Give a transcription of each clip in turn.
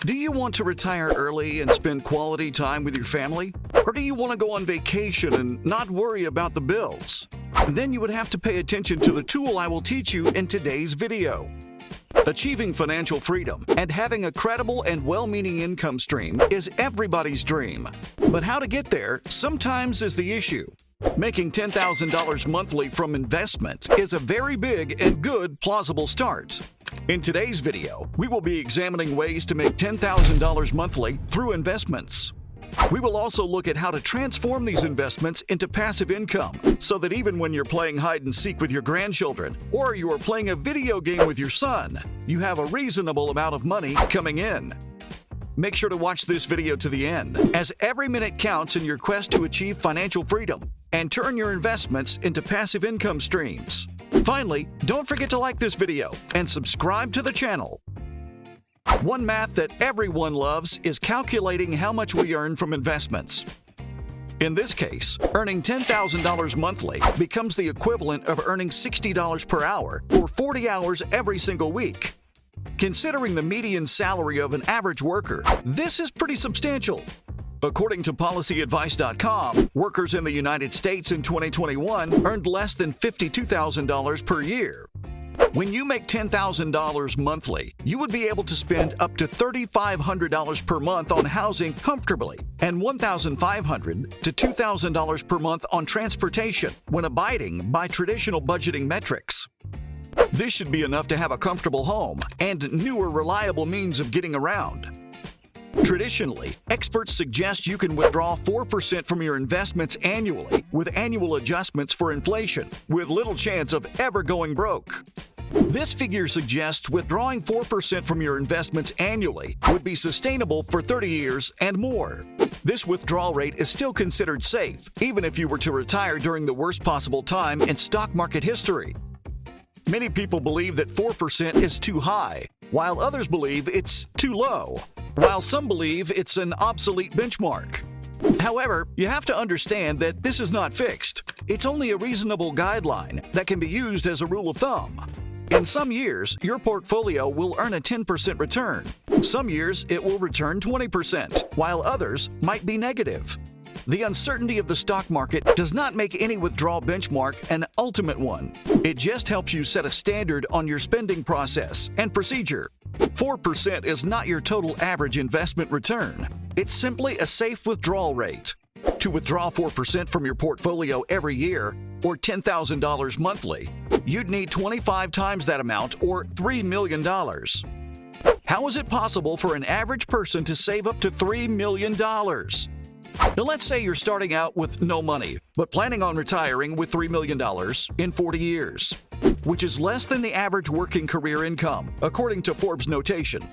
Do you want to retire early and spend quality time with your family? Or do you want to go on vacation and not worry about the bills? Then you would have to pay attention to the tool I will teach you in today's video. Achieving financial freedom and having a credible and well-meaning income stream is everybody's dream. But how to get there sometimes is the issue. Making $10,000 monthly from investment is a very big and good plausible start. In today's video, we will be examining ways to make $10,000 monthly through investments. We will also look at how to transform these investments into passive income so that even when you're playing hide and seek with your grandchildren or you are playing a video game with your son, you have a reasonable amount of money coming in. Make sure to watch this video to the end, as every minute counts in your quest to achieve financial freedom and turn your investments into passive income streams. Finally, don't forget to like this video and subscribe to the channel. One math that everyone loves is calculating how much we earn from investments. In this case, earning $10,000 monthly becomes the equivalent of earning $60 per hour for 40 hours every single week. Considering the median salary of an average worker, this is pretty substantial. According to PolicyAdvice.com, workers in the United States in 2021 earned less than $52,000 per year. When you make $10,000 monthly, you would be able to spend up to $3,500 per month on housing comfortably and $1,500 to $2,000 per month on transportation when abiding by traditional budgeting metrics. This should be enough to have a comfortable home and newer, reliable means of getting around. Traditionally, experts suggest you can withdraw 4% from your investments annually with annual adjustments for inflation, with little chance of ever going broke. This figure suggests withdrawing 4% from your investments annually would be sustainable for 30 years and more. This withdrawal rate is still considered safe, even if you were to retire during the worst possible time in stock market history. Many people believe that 4% is too high, while others believe it's too low, while some believe it's an obsolete benchmark. However, you have to understand that this is not fixed. It's only a reasonable guideline that can be used as a rule of thumb. In some years, your portfolio will earn a 10% return. Some years, it will return 20%, while others might be negative. The uncertainty of the stock market does not make any withdrawal benchmark an ultimate one. It just helps you set a standard on your spending process and procedure. 4% is not your total average investment return. It's simply a safe withdrawal rate. To withdraw 4% from your portfolio every year, or $10,000 monthly, you'd need 25 times that amount, or $3 million. How is it possible for an average person to save up to $3 million? Now, let's say you're starting out with no money, but planning on retiring with $3 million in 40 years, which is less than the average working career income, according to Forbes notation.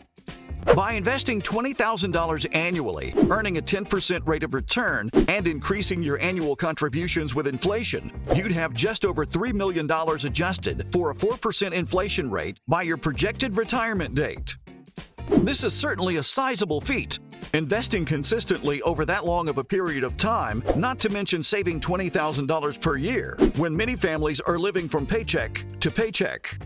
By investing $20,000 annually, earning a 10% rate of return, and increasing your annual contributions with inflation, you'd have just over $3 million adjusted for a 4% inflation rate by your projected retirement date. This is certainly a sizable feat. Investing consistently over that long of a period of time, not to mention saving $20,000 per year, when many families are living from paycheck to paycheck.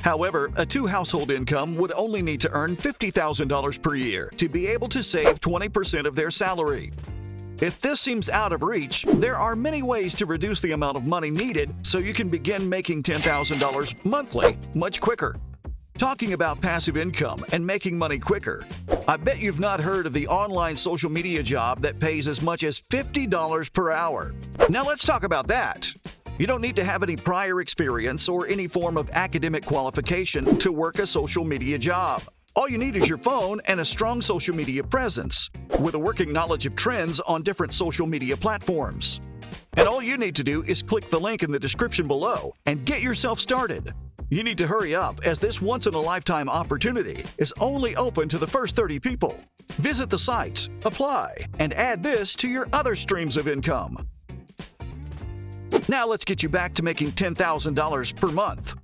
However, a two-household income would only need to earn $50,000 per year to be able to save 20% of their salary. If this seems out of reach, there are many ways to reduce the amount of money needed so you can begin making $10,000 monthly much quicker. Talking about passive income and making money quicker, I bet you've not heard of the online social media job that pays as much as $50 per hour. Now let's talk about that. You don't need to have any prior experience or any form of academic qualification to work a social media job. All you need is your phone and a strong social media presence, with a working knowledge of trends on different social media platforms. And all you need to do is click the link in the description below and get yourself started. You need to hurry up, as this once-in-a-lifetime opportunity is only open to the first 30 people. Visit the site, apply, and add this to your other streams of income. Now let's get you back to making $10,000 per month.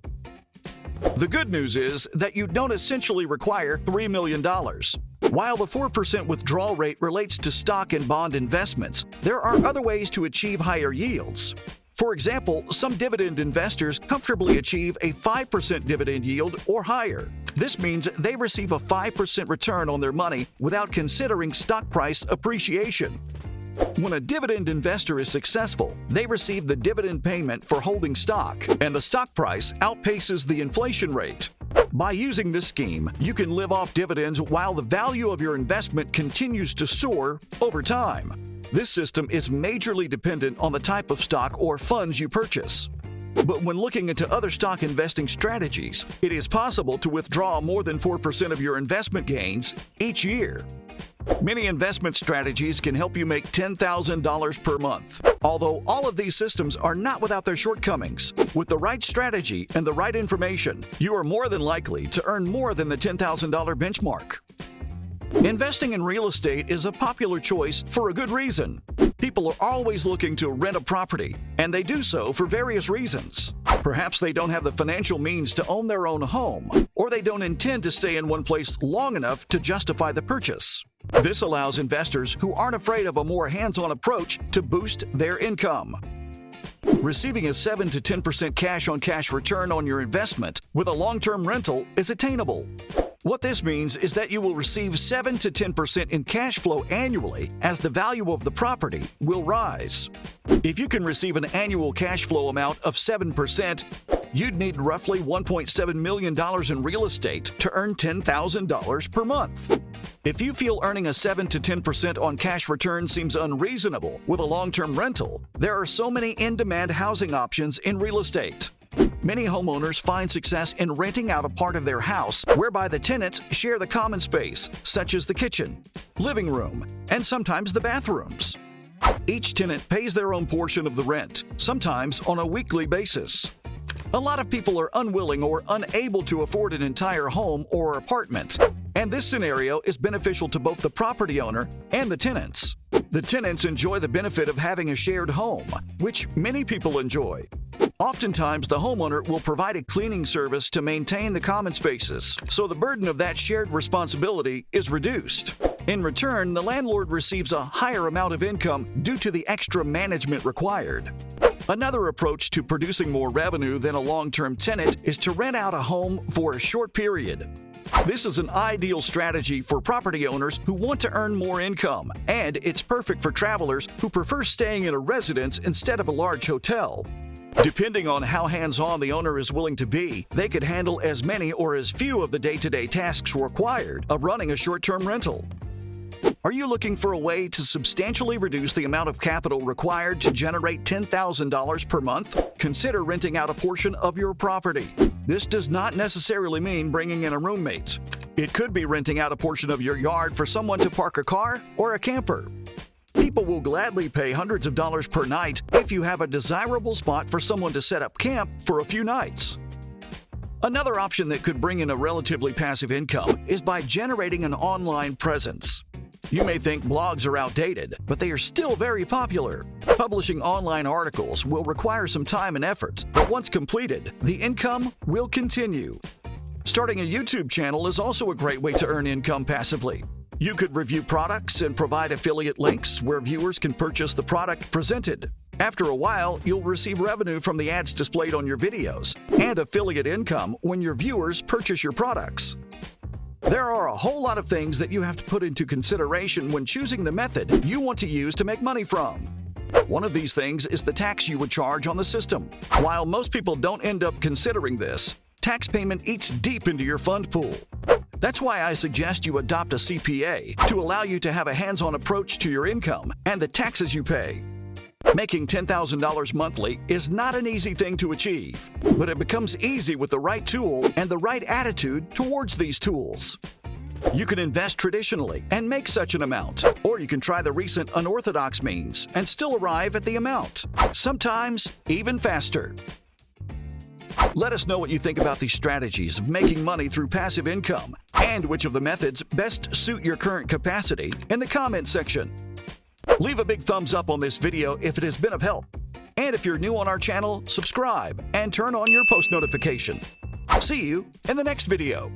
The good news is that you don't essentially require $3 million. While the 4% withdrawal rate relates to stock and bond investments, there are other ways to achieve higher yields. For example, some dividend investors comfortably achieve a 5% dividend yield or higher. This means they receive a 5% return on their money without considering stock price appreciation. When a dividend investor is successful, they receive the dividend payment for holding stock, and the stock price outpaces the inflation rate. By using this scheme, you can live off dividends while the value of your investment continues to soar over time. This system is majorly dependent on the type of stock or funds you purchase. But when looking into other stock investing strategies, it is possible to withdraw more than 4% of your investment gains each year. Many investment strategies can help you make $10,000 per month. Although all of these systems are not without their shortcomings, with the right strategy and the right information, you are more than likely to earn more than the $10,000 benchmark. Investing in real estate is a popular choice for a good reason. People are always looking to rent a property, and they do so for various reasons. Perhaps they don't have the financial means to own their own home, or they don't intend to stay in one place long enough to justify the purchase. This allows investors who aren't afraid of a more hands-on approach to boost their income. Receiving a 7 to 10% cash-on-cash return on your investment with a long-term rental is attainable. What this means is that you will receive 7 to 10% in cash flow annually as the value of the property will rise. If you can receive an annual cash flow amount of 7%, you'd need roughly $1.7 million in real estate to earn $10,000 per month. If you feel earning a 7 to 10% on cash return seems unreasonable with a long-term rental, there are so many in-demand housing options in real estate. Many homeowners find success in renting out a part of their house whereby the tenants share the common space, such as the kitchen, living room, and sometimes the bathrooms. Each tenant pays their own portion of the rent, sometimes on a weekly basis. A lot of people are unwilling or unable to afford an entire home or apartment, and this scenario is beneficial to both the property owner and the tenants. The tenants enjoy the benefit of having a shared home, which many people enjoy. Oftentimes, the homeowner will provide a cleaning service to maintain the common spaces, so the burden of that shared responsibility is reduced. In return, the landlord receives a higher amount of income due to the extra management required. Another approach to producing more revenue than a long-term tenant is to rent out a home for a short period. This is an ideal strategy for property owners who want to earn more income, and it's perfect for travelers who prefer staying in a residence instead of a large hotel. Depending on how hands-on the owner is willing to be, they could handle as many or as few of the day-to-day tasks required of running a short-term rental. Are you looking for a way to substantially reduce the amount of capital required to generate $10,000 per month? Consider renting out a portion of your property. This does not necessarily mean bringing in a roommate. It could be renting out a portion of your yard for someone to park a car or a camper. People will gladly pay hundreds of dollars per night if you have a desirable spot for someone to set up camp for a few nights. Another option that could bring in a relatively passive income is by generating an online presence. You may think blogs are outdated, but they are still very popular. Publishing online articles will require some time and effort, but once completed, the income will continue. Starting a YouTube channel is also a great way to earn income passively. You could review products and provide affiliate links where viewers can purchase the product presented. After a while, you'll receive revenue from the ads displayed on your videos and affiliate income when your viewers purchase your products. There are a whole lot of things that you have to put into consideration when choosing the method you want to use to make money from. One of these things is the tax you would charge on the system. While most people don't end up considering this, tax payment eats deep into your fund pool. That's why I suggest you adopt a CPA to allow you to have a hands-on approach to your income and the taxes you pay. Making $10,000 monthly is not an easy thing to achieve, but it becomes easy with the right tool and the right attitude towards these tools. You can invest traditionally and make such an amount, or you can try the recent unorthodox means and still arrive at the amount, sometimes even faster. Let us know what you think about these strategies of making money through passive income and which of the methods best suit your current capacity in the comment section. Leave a big thumbs up on this video if it has been of help. And if you're new on our channel, subscribe and turn on your post notification. See you in the next video.